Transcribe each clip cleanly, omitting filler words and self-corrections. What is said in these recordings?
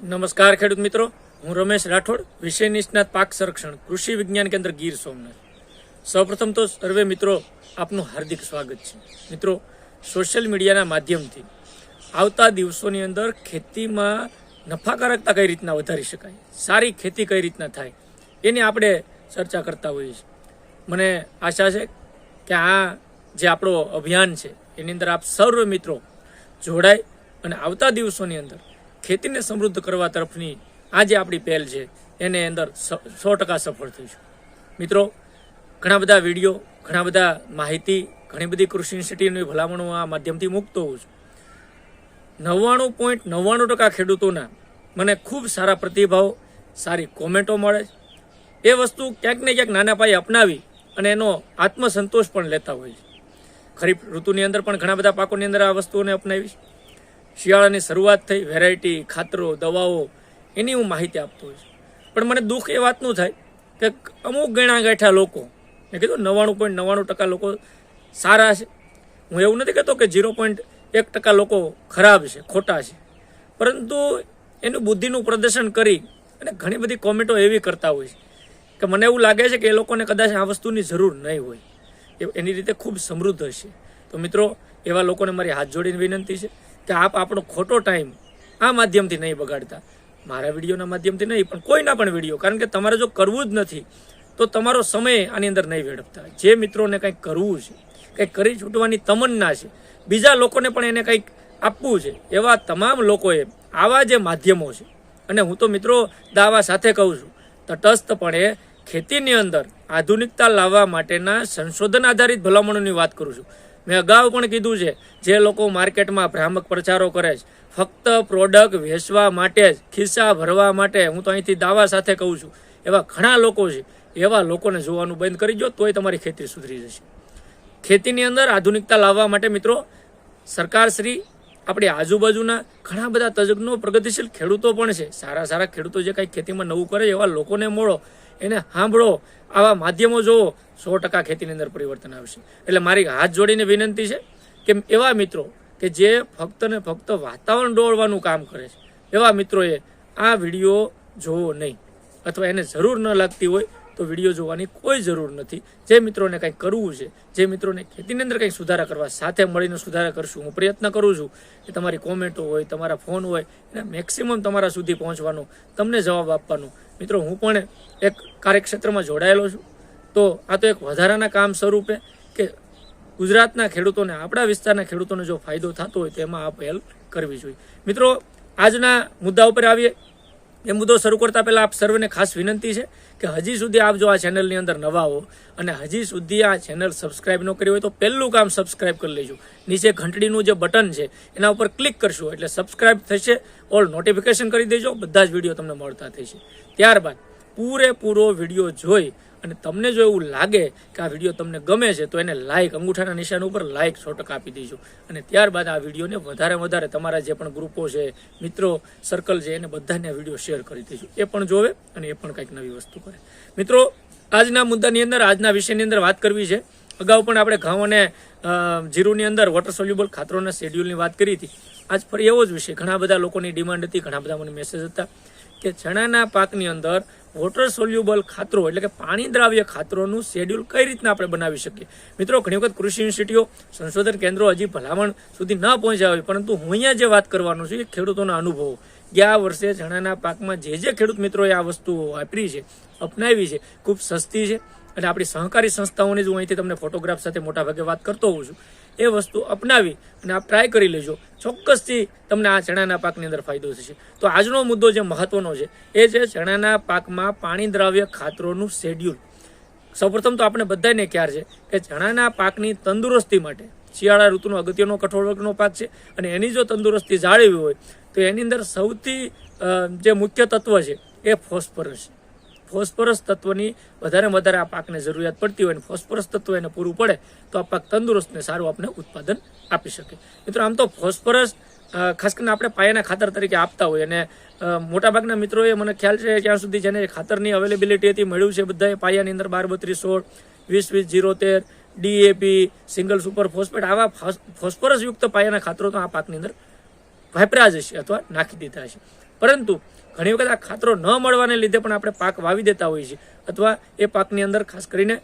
નમસ્કાર ખેડૂત મિત્રો, હું રમેશ રાઠોડ, વિષય નિષ્ણાત પાક સંરક્ષણ, કૃષિ વિજ્ઞાન કેન્દ્ર ગીર સોમનાથ. સૌપ્રથમ તો સર્વે મિત્રો આપનું હાર્દિક સ્વાગત છે. મિત્રો, સોશિયલ મીડિયાના માધ્યમથી આવતા દિવસોની અંદર ખેતીમાં નફાકારકતા કઈ રીતના વધારી શકાય, સારી ખેતી કઈ રીતના થાય, એની આપણે ચર્ચા કરતા હોઈએ છીએ. મને આશા છે કે આ જે આપણો અભિયાન છે એની અંદર આપ સર્વ મિત્રો જોડાય અને આવતા દિવસોની અંદર ખેતીને સમૃદ્ધ કરવા તરફની આ જે આપણી પહેલ છે એને અંદર 100% સફળ થઈશું. મિત્રો, ઘણા બધા વિડીયો, ઘણા બધા માહિતી, ઘણી બધી કૃષિ યુનિવર્સિટીની ભલામણો આ માધ્યમથી મૂકતો હોઉં છું. 99.99% ખેડૂતોના મને ખૂબ સારા પ્રતિભાવ, સારી કોમેન્ટો મળે છે. એ વસ્તુ ક્યાંક ને ક્યાંક નાના પાયે અપનાવી અને એનો આત્મસંતોષ પણ લેતા હોય છે. ખરીફ ઋતુની અંદર પણ ઘણા બધા પાકોની અંદર આ વસ્તુઓને અપનાવી. શિયાળાની શરૂઆત થઈ, વેરાયટી, ખાતરો, દવાઓ, એની હું માહિતી આપતો હોઈશ. પણ મને દુઃખ એ વાતનું થાય કે અમુક ગણા ગાંઠા લોકો, મેં કીધું 99.99% લોકો સારા છે. હું એવું નથી કહેતો કે 0.1% લોકો ખરાબ છે, ખોટા છે, પરંતુ એનું બુદ્ધિનું પ્રદર્શન કરી અને ઘણી બધી કોમેન્ટો એવી કરતા હોય છે કે મને એવું લાગે છે કે એ લોકોને કદાચ આ વસ્તુની જરૂર નહીં હોય, એની રીતે ખૂબ સમૃદ્ધ હશે. તો મિત્રો, એવા લોકોને મારી હાથ જોડીને વિનંતી છે કે આપ આપણો ખોટો ટાઈમ આ માધ્યમથી નહીં બગાડતા, મારા વિડીયોના માધ્યમથી નહીં, પણ કોઈના પણ વિડીયો, કારણ કે તમારે જો કરવું જ નથી તો તમારો સમય આની અંદર નહીં વેડફતા. જે મિત્રોને કંઈક કરવું છે, કંઈક કરી છૂટવાની તમન્ના છે, બીજા લોકોને પણ એને કંઈક આપવું છે, એવા તમામ લોકોએ આવા જે માધ્યમો છે, અને હું તો મિત્રો દાવા સાથે કહું છું, તટસ્થપણે ખેતીની અંદર આધુનિકતા લાવવા માટેના સંશોધન આધારિત ભલામણોની વાત કરું છું. મેં અગાઉ પણ કીધું છે, જે લોકો માર્કેટમાં ભ્રામક પ્રચારો કરે છે, ફક્ત પ્રોડક્ટ વેચવા માટે જ, ખિસ્સા ભરવા માટે, હું તો અહીંથી દાવા સાથે કહું છું, એવા ઘણા લોકો છે. એવા લોકોને જોવાનું બંધ કરી દો તોય તમારી ખેતી સુધરી જશે. ખેતીની અંદર આધુનિકતા લાવવા માટે મિત્રો સરકારશ્રી, આપણી આજુબાજુના ઘણા બધા તજજ્ઞો, પ્રગતિશીલ ખેડૂતો પણ છે. સારા ખેડૂતો જે કંઈક ખેતીમાં નવું કરે એવા લોકોને મળો, એને સાંભળો, આવા માધ્યમો જોવો, 100% ખેતીની અંદર પરિવર્તન આવશે. એટલે મારી હાથ જોડીને વિનંતી છે કે એવા મિત્રો કે જે ફક્ત ને ફક્ત વાતાવરણ ડોળવાનું કામ કરે છે, એવા મિત્રોએ આ વિડીયો જોવો નહીં, અથવા એને જરૂર ન લાગતી હોય તો વિડીયો જોવાની કોઈ જરૂર નથી. જે મિત્રોને કંઈક કરવું છે, જે મિત્રોને ખેતીની અંદર કંઈક સુધારા કરવા, સાથે મળીને સુધારા કરશું. હું પ્રયત્ન કરું છું કે તમારી કોમેન્ટો હોય, તમારા ફોન હોય, એને મેક્સિમમ તમારા સુધી પહોંચવાનો, તમને જવાબ આપવાનો. મિત્રો, હું પણ એક કાર્યક્ષેત્રમાં જોડાયેલો છું, તો આ તો એક વધારાના કામ સ્વરૂપે કે ગુજરાતના ખેડૂતોને, આપણા વિસ્તારના ખેડૂતોને જો ફાયદો થતો હોય તો એમાં આ પહેલ કરવી જોઈએ. મિત્રો, આજના મુદ્દા ઉપર આવીએ. એ મુદ્દો શરૂ કરતા પહેલાં આપ સર્વેને ખાસ વિનંતી છે કે હજી સુધી આપ જો આ ચેનલની અંદર નવા હો અને હજી સુધી આ ચેનલ સબસ્ક્રાઇબ ન કરી હોય તો પહેલું કામ સબસ્ક્રાઇબ કરી લેજો. નીચે ઘંટડીનું જે બટન છે એના ઉપર ક્લિક કરશો એટલે સબસ્ક્રાઇબ થશે, ઓલ નોટિફિકેશન કરી દેજો, બધા જ વિડીયો તમને મળતા થશે. ત્યારબાદ પૂરેપૂરો વિડીયો જોઈ અને તમને જો એવું લાગે કે આ વિડીયો તમને ગમે છે તો એને લાઇક, અંગૂઠાના નિશાન ઉપર લાઇક 100% આપી દેજો. અને ત્યારબાદ આ વિડીયોને વધારે તમારા જે પણ ગ્રુપો છે, મિત્રો સર્કલ છે, એને બધાને વિડીયો શેર કરી દેજો. એ પણ જોવે અને એ પણ કંઈક નવી વસ્તુ કરે. મિત્રો, આજના મુદ્દાની અંદર, આજના વિષયની અંદર વાત કરવી છે. અગાઉ પણ આપણે ઘઉં અને જીરુની અંદર વોટર સોલ્યુબલ ખાતરોના શેડ્યુલની વાત કરી હતી. આજ ફરી એવો જ વિષય, ઘણા બધા લોકોની ડિમાન્ડ હતી, ઘણા બધા મને મેસેજ હતા કે ચણાના પાકની અંદર વોટર સોલ્યુબલ ખાતરો એટલે કે પાણી દ્રાવ્ય ખાતરોનું શેડ્યુલ કઈ રીતના આપણે બનાવી શકીએ. મિત્રો, ઘણી વખત કૃષિ યુનિવર્સિટીઓ, સંશોધન કેન્દ્રો હજી ભલામણ સુધી ન પહોંચ્યા હોય, પરંતુ હું અહીંયા જે વાત કરવાનું છું એ ખેડૂતોના અનુભવો. ગયા વર્ષે ચણાના પાકમાં જે ખેડૂત મિત્રોએ આ વસ્તુ વાપરી છે, અપનાવી છે, ખૂબ સસ્તી છે, અને આપણી સહકારી સંસ્થાઓની જ હું અહીંથી તમને ફોટોગ્રાફ સાથે મોટાભાગે વાત કરતો હોઉં છું. એ વસ્તુ અપનાવી અને આપ ટ્રાય કરી લેજો, ચોક્કસથી તમને આ ચણાના પાકની અંદર ફાયદો થશે. તો આજનો મુદ્દો જે મહત્વનો છે એ છે ચણાના પાકમાં પાણી દ્રાવ્ય ખાતરોનું શેડ્યુલ. સૌપ્રથમ તો આપણે બધાને ખ્યાલ છે કે ચણાના પાકની તંદુરસ્તી માટે શિયાળા ઋતુનો અગત્યનો કઠોળ વર્ગનો પાક છે, અને એની જો તંદુરસ્તી જાળવવી હોય તો એની અંદર સૌથી જે મુખ્ય તત્વ છે એ ફોસ્ફરસ છે. ફોસ્ફરસ તત્વની વધારે આ પાકને જરૂરિયાત પડતી હોય અને ફોસ્ફરસ તત્વ એને પૂરું પડે તો આ પાક તંદુરસ્ત ને સારું આપણે ઉત્પાદન આપી શકે. મિત્રો, આમ તો ફોસ્ફરસ ખાસ કરીને આપણે પાયાના ખાતર તરીકે આપતા હોય, અને મોટાભાગના મિત્રોએ, મને ખ્યાલ છે ત્યાં સુધી જેને ખાતરની અવેલેબિલિટી હતી, મળ્યું છે બધાએ પાયાની અંદર 12-32-16, 20-20-0-13, DAP, સિંગલ સુપર ફોસ્ફેટ, આવા ફોસ્ફરસ યુક્ત પાયાના ખાતરો તો આ પાકની અંદર વાપર્યા જ હશે અથવા નાખી દીધા હશે. પરંતુ ઘણી વખત આ ખાતરો ન મળવાને લીધે પણ આપણે પાક વાવી દેતા હોઈએ છીએ, અથવા એ પાકની અંદર ખાસ કરીને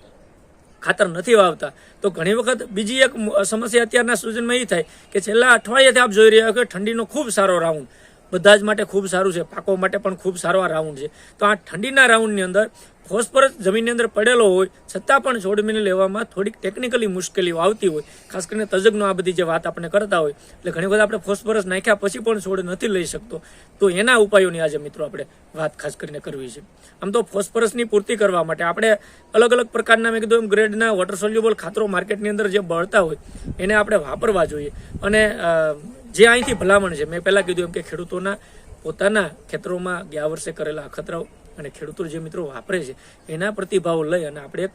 ખાતર નથી વાવતા. તો ઘણી વખત બીજી એક સમસ્યા અત્યારના સિઝનમાં એ થાય કે છેલ્લા અઠવાડિયાથી આપ જોઈ રહ્યા કે ઠંડીનો ખૂબ સારો રાઉન્ડ, બધા જ માટે ખૂબ સારું છે, પાકો માટે પણ ખૂબ સારો આ રાઉન્ડ છે. તો આ ઠંડીના રાઉન્ડની અંદર ફોસ્ફરસ જમીનની અંદર પડેલો હોય છતાં પણ છોડને લેવામાં થોડીક ટેકનિકલી મુશ્કેલીઓ આવતી હોય, ખાસ કરીને તજજ્ઞો આ બધી જે વાત આપણે કરતા હોય, એટલે ઘણી વખત આપણે ફોસ્ફરસ નાખ્યા પછી પણ છોડ નથી લઈ શકતો. તો એના ઉપાયોની આજે મિત્રો આપણે વાત ખાસ કરીને કરવી છે. આમ તો ફોસ્ફરસની પૂર્તિ કરવા માટે આપણે અલગ અલગ પ્રકારના મેં કીધું એમ ગ્રેડના વોટર સોલ્યુબલ ખાતરો માર્કેટની અંદર જે બળતા હોય એને આપણે વાપરવા જોઈએ. અને જે અહીંથી ભલામણ છે, મેં પહેલાં કીધું એમ કે ખેડૂતોના પોતાના ખેતરોમાં ગયા વર્ષે કરેલા અખતરાઓ અને ખેડૂતો જે મિત્રો વાપરે છે એના પ્રતિભાવો લઈ અને આપણે એક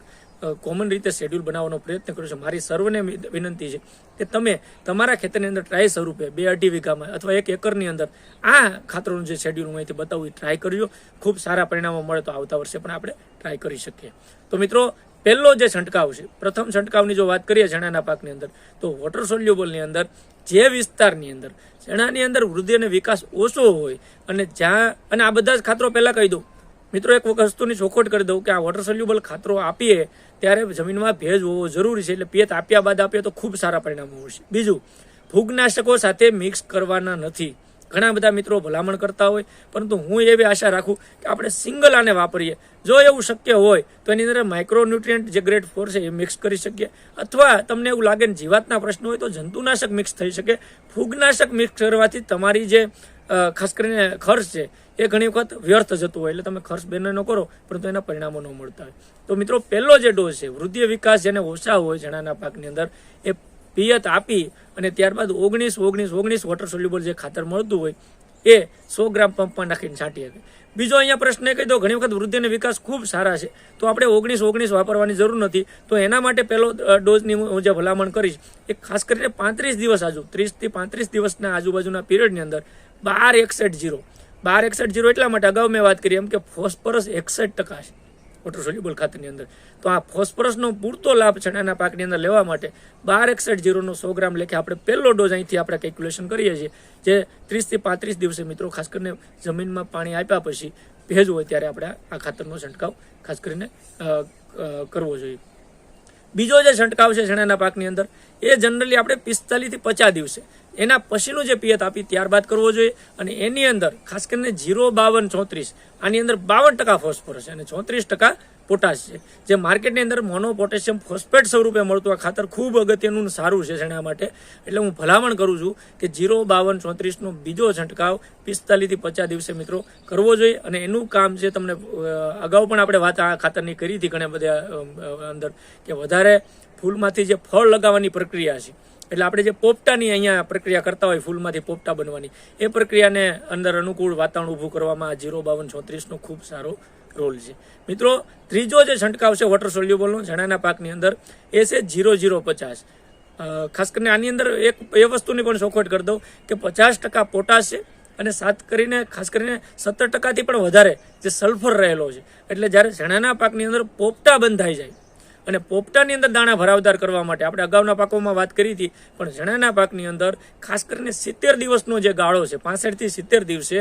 કોમન રીતે શેડ્યુલ બનાવવાનો પ્રયત્ન કર્યો છે. મારી સર્વને વિનંતી છે કે તમે તમારા ખેતરની અંદર ટ્રાય સ્વરૂપે 2-2.5 વીઘામાં અથવા 1 એકરની અંદર આ ખાતરોનું જે શેડ્યુલ હું અહીંથી બતાવું એ ટ્રાય કરજો. ખૂબ સારા પરિણામો મળે તો આવતા વર્ષે પણ આપણે ટ્રાય કરી શકીએ. તો મિત્રો પહેલો જે છંટકાવ છે, પ્રથમ છંટકાવની જો વાત કરીએ ચણાના પાકની અંદર, તો વોટર સોલ્યુબલની અંદર જે વિસ્તારની અંદર ચણાની અંદર વૃદ્ધિ અને વિકાસ ઓછો હોય અને અને આ બધા જ ખાતરો પહેલાં કહી દઉં મિત્રો, એક વસ્તુની ચોખવટ કરી દઉં કે આ વોટર સોલ્યુબલ ખાતરો આપીએ ત્યારે જમીનમાં ભેજ હોવો જરૂરી છે. એટલે પિયત આપ્યા બાદ આપીએ તો ખૂબ સારા પરિણામો મળશે. બીજું, ફૂગનાશકો સાથે મિક્સ કરવાના નથી. ઘણા બધા મિત્રો ભલામણ કરતા હોય, પરંતુ હું એવી આશા રાખું કે આપણે સિંગલ આને વાપરીએ. જો એવું શક્ય હોય તો એની અંદર માઇક્રોન્યુટ્રિયન્ટ જે ગ્રેડ 4 છે એ મિક્સ કરી શકીએ, અથવા તમને એવું લાગે ને જીવાતના પ્રશ્નો હોય તો જંતુનાશક મિક્સ થઈ શકે. ફૂગનાશક મિક્સ કરવાથી તમારી જે ખાસ કરીને ખર્ચ છે એ ઘણી વખત વ્યર્થ જતું હોય, એટલે તમે ખર્ચ બેન ન કરો પરંતુ એના પરિણામો ન મળતા હોય. તો મિત્રો પહેલો જે ડોઝ છે વૃદ્ધિ વિકાસ જેને ઓછા હોય ચણાના પાકની અંદર, એ પિયત આપી અને ત્યારબાદ 19-19-19 વોટર સોલ્યુબલ જે ખાતર મળતું હોય એ 100 ગ્રામ પંપમાં નાખીને છાંટી શકે. બીજો અહીંયા પ્રશ્ન એ કહી દો, ઘણી વખત વૃદ્ધિ અને વિકાસ ખૂબ સારા છે તો આપણે 19-19 વાપરવાની જરૂર નથી. તો એના માટે પહેલો ડોઝની હું જે ભલામણ કરીશ એ ખાસ કરીને 35 દિવસ 30 થી 35 દિવસના આજુબાજુના પીરિયડની અંદર 12-61-0 એટલા માટે અગાઉ મેં વાત કરી એમ કે ફોસ્ફરસ 61% છે વોટર સોલ્યુબલ ખાતરની અંદર. તો આ ફોસ્ફરસનો પૂરતો લાભ ચણાના પાકની અંદર લેવા માટે 12-61-0 100 ગ્રામ લેખે આપણે પહેલો ડોઝ અહીંથી આપણે કેલ્ક્યુલેશન કરીએ છીએ, જે 30 થી 35 દિવસે મિત્રો ખાસ કરીને જમીનમાં પાણી આપ્યા પછી ભેજ હોય ત્યારે આપણે આ ખાતરનો છંટકાવ ખાસ કરીને કરવો જોઈએ. બીજો જે છંટકાવ છે ચણાના પાકની અંદર એ જનરલી આપણે 45 થી 50 દિવસે એના પછીનું જે પિયત આપી ત્યારબાદ કરવો જોઈએ. અને એની અંદર ખાસ કરીને 0-52-34 આની અંદર 52% ફોસ્ફરસ છે અને 34% પોટાશ છે, જે માર્કેટની અંદર મોનો પોટેશિયમ ફોસ્ફેટ સ્વરૂપે મળતું આ ખાતર ખૂબ અગત્યનું સારું છે ચણા માટે. એટલે હું ભલામણ કરું છું કે 0-52-34નો બીજો છંટકાવ 45 થી 50 દિવસે મિત્રો કરવો જોઈએ. અને એનું કામ છે, તમને અગાઉ પણ આપણે વાત આ ખાતરની કરી હતી ઘણા બધા અંદર, કે વધારે ફૂલમાંથી જે ફળ લગાવવાની પ્રક્રિયા છે, એટલે આપણે જે પોપટાની અહીંયા પ્રક્રિયા કરતા હોય ફૂલમાંથી પોપટા બનવાની, એ પ્રક્રિયાને અંદર અનુકૂળ વાતાવરણ ઊભું કરવામાં 0-52-34નો ખૂબ સારો રોલ છે. મિત્રો ત્રીજો જે છંટકાવ છે વોટર સોલ્યુબલનો ચણાના પાકની અંદર એ છે 0-0-50. ખાસ કરીને આની અંદર એક એ વસ્તુની પણ ચોખવટ કરી દઉં કે 50% પોટાશ છે અને ખાસ કરીને 17%થી પણ વધારે જે સલ્ફર રહેલો છે. એટલે જ્યારે ચણાના પાકની અંદર પોપટા બંધાઈ જાય અને પોપટાની અંદર દાણા ભરાવદાર કરવા માટે આપણે અગાઉના પાકોમાં વાત કરી હતી, પણ ચણાના પાકની અંદર ખાસ કરીને 70 દિવસનો જે ગાળો છે, 65 થી 70 દિવસે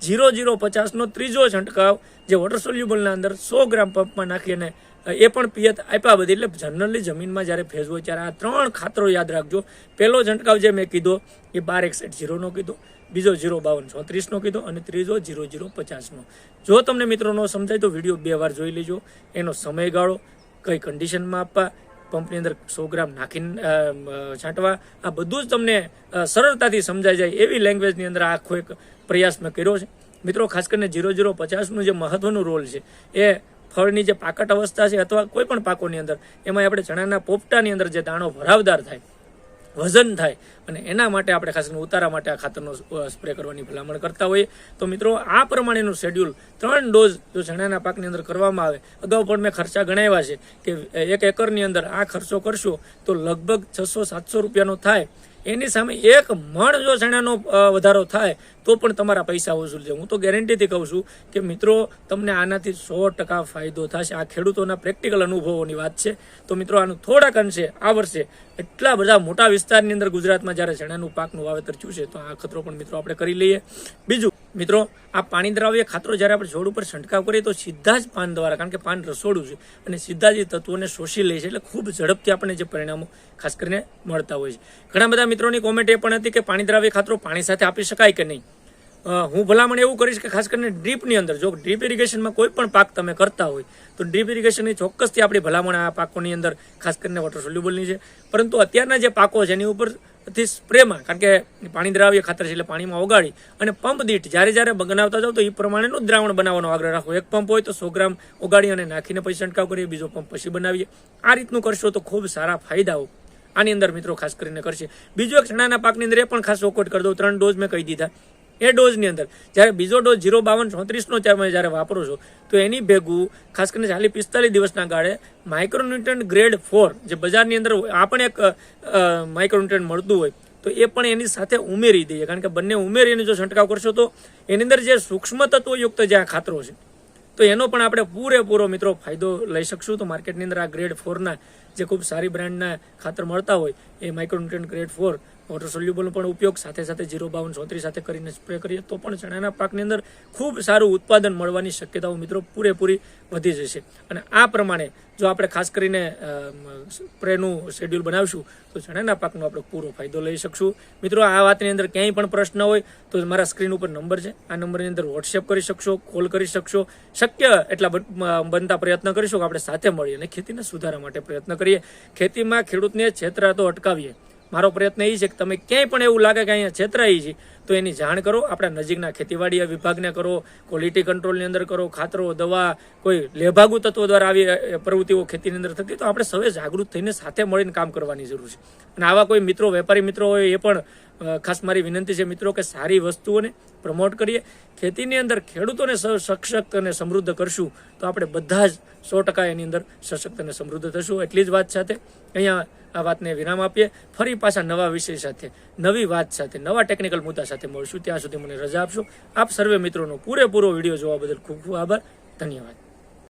0-0-50નો ત્રીજો છંટકાવ જે વોટર સોલ્યુબલના અંદર 100 ગ્રામ પંપમાં નાખીને એ પણ પિયત આપ્યા બધી. એટલે જનરલી જમીનમાં જ્યારે ભેજ હોય ત્યારે આ 3 ખાતરો યાદ રાખજો. પહેલો છંટકાવ જે મેં કીધો એ 12-61-0નો કીધો, બીજો 0-52-34નો કીધો અને ત્રીજો 0-0-50નો. જો તમને મિત્રો ન સમજાય તો વિડીયો 2 વાર જોઈ લેજો. એનો સમયગાળો, કઈ કન્ડિશનમાં આપવા, પંપની અંદર 100 ગ્રામ નાખીને છાંટવા, આ બધું જ તમને સરળતાથી સમજાઈ જાય એવી લેંગ્વેજની અંદર આખો એક પ્રયાસ મેં કર્યો છે. મિત્રો ખાસ કરીને 0-0-50નું જે મહત્વનું રોલ છે એ ફળની જે પાકટ અવસ્થા છે અથવા કોઈ પણ પાકોની અંદર, એમાં આપણે ચણાના પોપટાની અંદર જે દાણો ભરાવદાર થાય, વજન થાય, અને એના માટે આપણે ખાસ કરીને ઉતારા માટે આ ખાતરનો સ્પ્રે કરવાની ભલામણ કરતા હોઈએ. તો મિત્રો આ પ્રમાણેનું શેડ્યુલ 3 ડોઝ જો ચણાના પાકની અંદર કરવામાં આવે, અગાઉ પણ મેં ખર્ચા ગણાવ્યા છે કે 1 એકરની અંદર આ ખર્ચો કરશો તો લગભગ 600-700 રૂપિયાનો થાય. એની સામે 1 મણ જો ચણાનો વધારો થાય તો પણ તમારા પૈસા વસૂલ છે. હું તો ગેરંટીથી કહું છું કે મિત્રો તમને આનાથી 100% ફાયદો થશે. આ ખેડૂતોના પ્રેક્ટિકલ અનુભવોની વાત છે. તો મિત્રો આનું થોડાક અંશે આ વર્ષે એટલા બધા મોટા વિસ્તારની અંદર ગુજરાતમાં જ્યારે ચણાનું પાકનું વાવેતર થયું છે તો આ ખતરો પણ મિત્રો આપણે કરી લઈએ. મિત્રો આ પાણી દ્રાવ્ય ખાતરો જ્યારે આપણે છોડ ઉપર છંટકાવ કરીએ તો સીધા જ પાન દ્વારા, કારણ કે પાન રસોડું છે અને સીધા જ તત્વોને શોષી લે છે, એટલે ખૂબ ઝડપથી આપણને જે પરિણામો ખાસ કરીને મળતા હોય છે. ઘણા બધા મિત્રોની કોમેન્ટ એ પણ હતી કે પાણી દ્રાવ્ય ખાતરો પાણી સાથે આપી શકાય કે નહીં. હું ભલામણ એવું કરીશ કે ખાસ કરીને ડ્રીપની અંદર, જો ડ્રીપ ઇરિગેશનમાં કોઈ પણ પાક તમે કરતા હોય તો ડ્રીપ ઇરિગેશનની ચોક્કસથી આપણી ભલામણ આ પાકોની અંદર ખાસ કરીને વોટર સોલ્યુબલની છે. પરંતુ અત્યારના જે પાકો છે એની ઉપરથી સ્પ્રેમાં, કારણ કે પાણી દ્રાવ્ય ખાતર છે એટલે પાણીમાં ઓગાળી અને પંપ દીઠ જ્યારે બનાવતા જાવ તો એ પ્રમાણેનું દ્રાવણ બનાવવાનો આગ્રહ રાખો. એક પંપ હોય તો 100 ગ્રામ ઓગાળી અને નાખીને પછી છંટકાવ કરીએ, બીજો પંપ પછી બનાવીએ. આ રીતનું કરશો તો ખૂબ સારા ફાયદાઓ આની અંદર મિત્રો ખાસ કરીને કરશે. બીજો એક ચણાના પાકની અંદર એ પણ ખાસ ઓકોટ કરી દઉં, 3 ડોઝ મેં કહી દીધા. એ ડોઝની અંદર જ્યારે બીજો ડોઝ 05234નો જ્યારે વાપરો છો તો એની ભેગું ખાસ કરીને 40-45 દિવસના ગાળે માઇક્રોન્યુટ્રન્ટ ગ્રેડ 4 જે બજારની અંદર આપણે એક માઇક્રોન્યુટ્રન્ટ મળતું હોય તો એ પણ એની સાથે ઉમેરી દઈએ, કારણ કે બંને ઉમેરીને જો છંટકાવ કરશો તો એની અંદર જે સૂક્ષ્મ તત્વયુક્ત જે આ ખાતરો છે તો એનો પણ આપણે પૂરેપૂરો મિત્રો ફાયદો લઈ શકશું. તો માર્કેટની અંદર આ ગ્રેડ 4ના જે ખૂબ સારી બ્રાન્ડના ખાતર મળતા હોય એ માઇક્રોન્યુટ્રન્ટ ગ્રેડ 4 વોટર સોલ્યુબલનો પણ ઉપયોગ સાથે 05234 સાથે કરીને સ્પ્રે કરીએ તો પણ ચણાના પાકની અંદર ખૂબ સારું ઉત્પાદન મળવાની શક્યતાઓ મિત્રો પૂરેપૂરી વધી જશે. અને આ પ્રમાણે જો આપણે ખાસ કરીને સ્પ્રેનું શેડ્યુલ બનાવશું તો ચણાના પાકનો આપણે પૂરો ફાયદો લઈ શકશું. મિત્રો આ વાતની અંદર ક્યાંય પણ પ્રશ્ન હોય તો મારા સ્ક્રીન ઉપર નંબર છે, આ નંબરની અંદર વોટ્સએપ કરી શકશો, કોલ કરી શકશો. શક્ય એટલા બનતા પ્રયત્ન કરીશું કે આપણે સાથે મળી અને ખેતીને સુધારવા માટે પ્રયત્ન કરીએ. ખેતીમાં ખેડૂતને છેતરાતો અટકાવીએ. મારો પ્રયત્ન એ છે કે તમે ક્યાંય પણ એવું લાગે કે અહીંયા છેતરાઈ છે તો એની જાણ કરો, આપણા નજીકના ખેતીવાડી વિભાગને કરો, ક્વોલિટી કંટ્રોલની અંદર કરો, ખાતરો, દવા, કોઈ લેભાગુ તત્વો દ્વારા આવી પ્રવૃત્તિઓ ખેતીની અંદર થતી તો આપણે સૌએ જાગૃત થઈને સાથે મળીને કામ કરવાની જરૂર છે. અને આવા કોઈ મિત્રો, વેપારી મિત્રો હોય એ પણ ખાસ મારી વિનંતી છે મિત્રો કે સારી વસ્તુઓને પ્રમોટ કરીએ. ખેતીની અંદર ખેડૂતોને સશક્ત અને સમૃદ્ધ કરશું તો આપણે બધા જ 100% એની અંદર સશક્ત અને સમૃદ્ધ થશું. એટલી જ વાત સાથે અહીંયા આ વાતને વિરામ આપીએ. ફરી પાછા નવા વિષય સાથે, નવી વાત સાથે, નવા ટેકનિકલ મુદ્દા સાથે મળશું. ત્યાં સુધી મને રજા આપશો. આપ સર્વે મિત્રોનો પૂરેપૂરો વિડીયો જોવા બદલ ખૂબ ખૂબ આભાર. ધન્યવાદ.